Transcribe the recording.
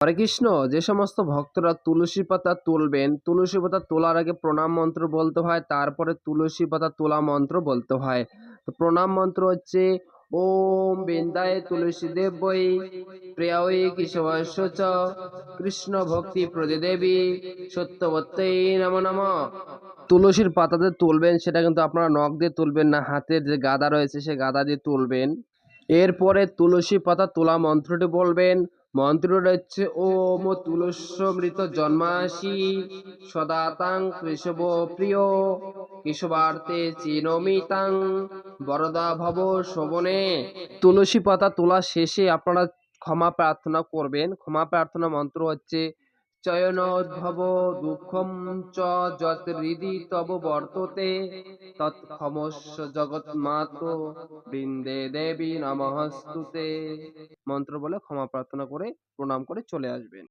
হরে কৃষ্ণ। যে সমস্ত ভক্তরা তুলসী পাতা তুলবেন, তুলসী পাতা তোলার আগে প্রণাম মন্ত্র বলতে হয়, তারপরে তুলসী পাতা তোলা মন্ত্র বলতে হয়। তো প্রণাম মন্ত্র হচ্ছে ওম বৃন্দায় তুলসী দেবৈ প্রিয়ায় কেশবাস্য চ কৃষ্ণ ভক্তি প্রদে দেবী সত্যবত্যই নমো নমঃ। তুলসীর পাতাতে তুলবেন, সেটা কিন্তু আপনারা নখ দিয়ে তুলবেন না, হাতের যে গাদা রয়েছে সে গাদা দিয়ে তুলবেন। এরপরে তুলসী পাতা তোলা মন্ত্রটি বলবেন। মন্ত্রটা হচ্ছে ওম তুলস্যমৃত জন্মাসি সদা তাং কেশব প্রিয় কেশবার্তে চিনমি তাং বরদা ভব শোভনে। তুলসী পাতা তোলা শেষে আপনারা ক্ষমা প্রার্থনা করবেন। ক্ষমা প্রার্থনা মন্ত্র হচ্ছে চয়নোদ্ভব দুঃখম চ যত হৃদি তব বর্ততে তৎ ক্ষমস্ব জগৎমাত বৃন্দে দেবী নমঃস্তুতে। মন্ত্র বলে ক্ষমা প্রার্থনা করে প্রণাম করে চলে আসবেন।